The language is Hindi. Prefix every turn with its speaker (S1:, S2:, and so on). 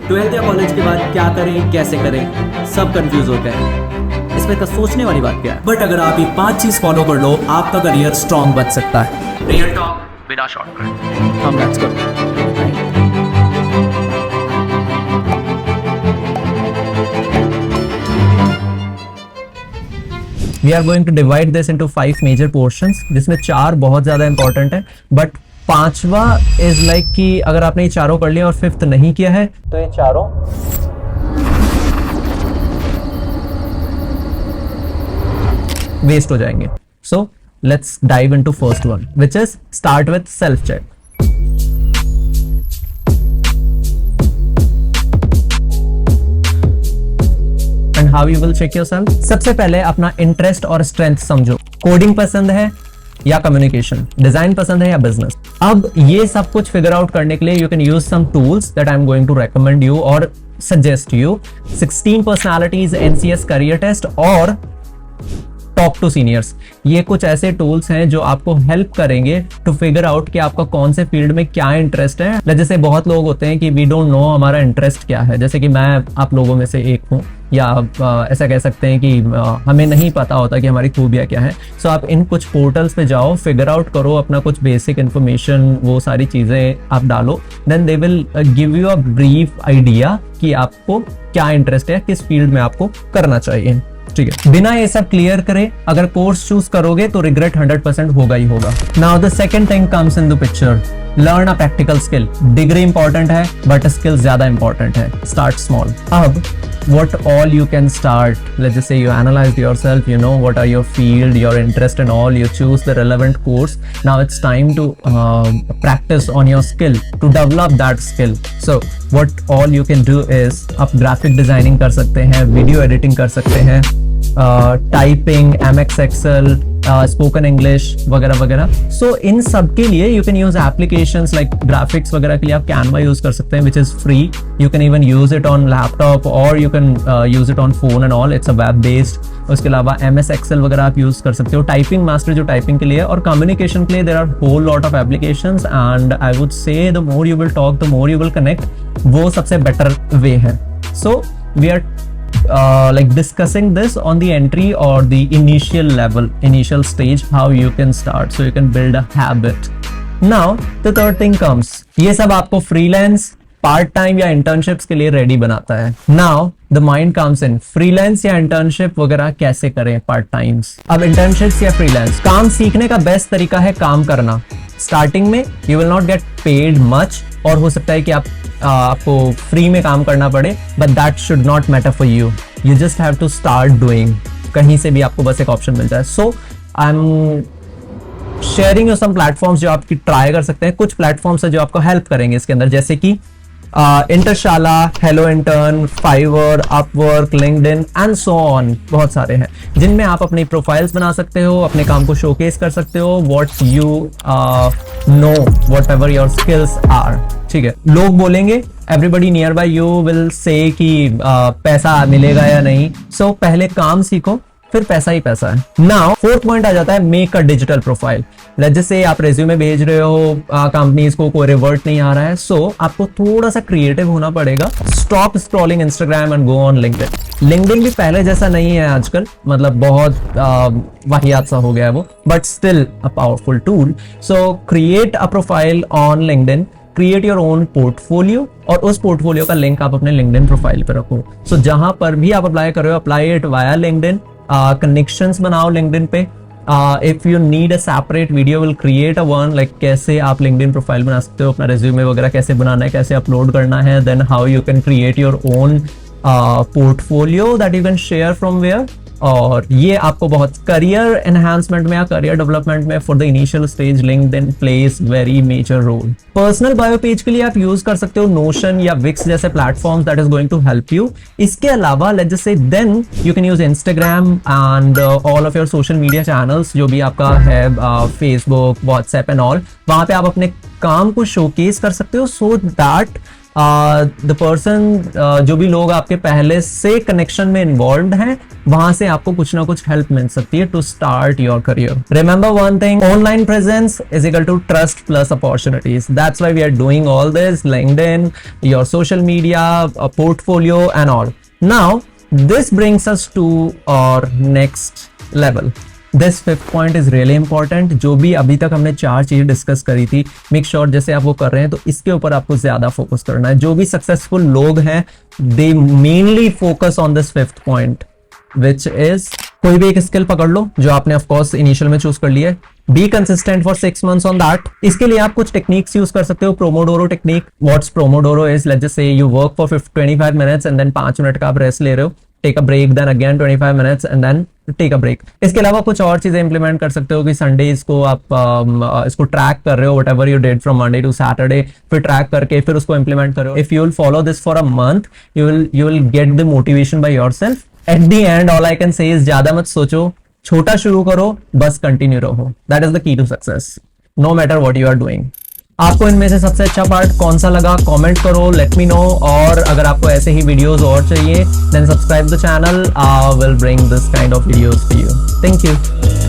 S1: 12th या कॉलेज के बाद क्या करें कैसे करें, सब कंफ्यूज होते हैं। इसमें तो सोचने वाली बात क्या है, बट अगर आप ये 5 चीज फॉलो कर लो आपका करियर स्ट्रॉन्ग बन सकता है। रियल टॉक बिना शॉर्टकट, हम let's go. We are going to divide this into 5 major portions, जिसमें 4 बहुत ज़्यादा इंपॉर्टेंट है, बट 5वां इज लाइक कि अगर आपने ये चारों कर लिया और 5th नहीं किया है तो ये चारों वेस्ट हो जाएंगे। So let's dive into first one, which is start with self check. How you will check yourself? सबसे पहले अपना इंटरेस्ट और स्ट्रेंथ समझो। कोडिंग पसंद है या कम्युनिकेशन, डिजाइन पसंद है या बिजनेस। अब ये सब कुछ फिगर आउट करने के लिए you can use some tools that I am going to recommend you और suggest you. 16 personalities, NCS career test और टॉक टू सीनियर्स, ये कुछ ऐसे टूल्स हैं जो आपको हेल्प करेंगे टू फिगर आउट कि आपका कौन से फील्ड में क्या इंटरेस्ट है। जैसे बहुत लोग होते हैं कि वी डोंट नो हमारा इंटरेस्ट क्या है, जैसे कि मैं आप लोगों में से एक हूँ, या ऐसा कह सकते हैं कि हमें नहीं पता होता कि हमारी खूबियाँ क्या हैं। सो आप इन कुछ पोर्टल्स पे जाओ, फिगर आउट करो अपना कुछ बेसिक इन्फॉर्मेशन, वो सारी चीज़ें आप डालो, then they will give you a brief idea कि आपको क्या इंटरेस्ट है, किस फील्ड में आपको करना चाहिए। ठीक है, बिना ये सब क्लियर करे अगर कोर्स चूज करोगे तो रिग्रेट 100% होगा ही होगा। Now the second thing comes in the picture, learn a practical skill. Degree important है बट स्किल ज्यादा इंपॉर्टेंट है। Start small. अब what all you can start, let's just say you analyze yourself, you know what are your field, your interest and all, you choose the relevant course. Now it's time to practice on your skill, to develop that skill. So what all you can do is आप graphic designing कर सकते हैं, video editing कर सकते हैं, typing, MX Excel, spoken English वगैरह वगैरह। सो इन सब के लिए you can use applications like graphics वगैरह के लिए आप कैनवा यूज कर सकते हैं, which is free. You can even use it on laptop और you can use it on phone and all, it's a web based. उसके अलावा MS Excel वगैरह आप यूज कर सकते हो। टाइपिंग मास्टर जो टाइपिंग के लिए, और कम्युनिकेशन के लिए there are whole lot of applications and I would say the more you will talk the more you will connect, वो सबसे बेटर वे है। So we are like discussing this on the entry or the initial level, initial stage, how you can start, so you can build a habit. Now the third thing comes, ये सब आपको freelance, part time या internships के लिए ready बनाता है। Now the mind comes in, freelance या internship वगैरह कैसे करें part times। अब internships या freelance, काम सीखने का बेस्ट तरीका है काम करना। स्टार्टिंग में you will not get paid much, और हो सकता है कि आपको फ्री में काम करना पड़े, but that should not matter for you. You just have to start doing, कहीं से भी आपको बस एक ऑप्शन मिल जाए। So I am sharing you some platforms जो आपकी ट्राई कर सकते हैं। कुछ प्लेटफॉर्म्स है जो आपको हेल्प करेंगे इसके अंदर, जैसे कि Internshala, hello intern, Fiverr, Upwork, LinkedIn and so on. बहुत सारे हैं जिनमें आप अपनी प्रोफाइल्स बना सकते हो, अपने काम को शोकेस कर सकते हो, what you know, whatever your skills are. ठीक है, लोग बोलेंगे, everybody nearby you will say कि पैसा मिलेगा या नहीं। सो पहले काम सीखो, फिर पैसा ही पैसा है। नाउ फोर्थ पॉइंट आ जाता है, मेक अ डिजिटल प्रोफाइल। जैसे आप रेज्यूमे भेज रहे हो कंपनीज को, कोई रिवर्ट नहीं आ रहा है, सो आपको थोड़ा सा क्रिएटिव होना पड़ेगा। Stop scrolling Instagram and go on LinkedIn. LinkedIn भी पहले जैसा नहीं है आजकल, मतलब बहुत वाहियात सा हो गया है वो, but still a powerful tool. So create a profile on LinkedIn, create your own portfolio, और उस पोर्टफोलियो का लिंक आप अपने लिंक्डइन प्रोफाइल पे रखो। सो जहां पर भी आप अप्लाई कर रहे हो, apply it via LinkedIn. Connections बनाओ लिंक्डइन पे। If you need a separate video, will create a one, like कैसे आप लिंक्डइन प्रोफाइल बना सकते हो, अपना रिज्यूमे वगैरह कैसे बनाना है, कैसे अपलोड करना है, then how you can create your own portfolio that you can share from where. और ये आपको बहुत करियर एनहांसमेंट में या करियर डेवलपमेंट में for the initial stage LinkedIn plays very major role. Personal bio page के लिए आप यूज कर सकते हो नोशन या विक्स जैसे platforms, that is going to help you. इसके अलावा let's just say then you can use Instagram and all of your social media channels जो भी आपका है, फेसबुक, व्हाट्सएप एंड ऑल। वहां पे आप अपने काम को शोकेस कर सकते हो, सो दैट द पर्सन, जो भी लोग आपके पहले से कनेक्शन में इन्वॉल्व हैं, वहां से आपको कुछ ना कुछ हेल्प मिल सकती है to start your career. Remember one thing, online presence is equal to trust plus opportunities. That's why we are doing all this, LinkedIn, your social media, portfolio and all. Now this brings us to our next level. This fifth point is really important. जो भी अभी तक हमने 4 चीजें डिस्कस करी थी, मेक श्योर जैसे आप वो कर रहे हैं तो इसके ऊपर आपको ज्यादा फोकस करना है. जो भी सक्सेसफुल लोग हैं, they mainly focus on this fifth point, which is कोई भी एक स्किल पकड़ लो जो आपने ऑफ कोर्स इनिशियल में चूज कर लिया है. Be consistent for 6 months on that. इसके लिए आप कुछ टेक्निक्स यूज कर सकते हो. Pomodoro technique. What's pomodoro is, let's just say you work for 25 minutes and then 5 minute का आप रेस्ट ले रहे हो. Take a break, then again 25 minutes and then take a break. इसके अलावा कुछ और चीजें इंप्लीमेंट कर सकते हो कि संडेज को आप इसको ट्रैक कर रहे हो, whatever you did from Monday to Saturday, फिर ट्रैक करके फिर उसको इंप्लीमेंट करो. If you will follow this for a month, you will get the motivation by yourself. At the end all I can say is ज्यादा मत सोचो, छोटा शुरू करो, बस कंटिन्यू रहो. That is the key to success, no matter what you are doing. आपको इनमें से सबसे अच्छा पार्ट कौन सा लगा, कमेंट करो, लेट मी नो. और अगर आपको ऐसे ही वीडियोस और चाहिए, then subscribe the channel. I will bring this kind of videos for you. Thank you.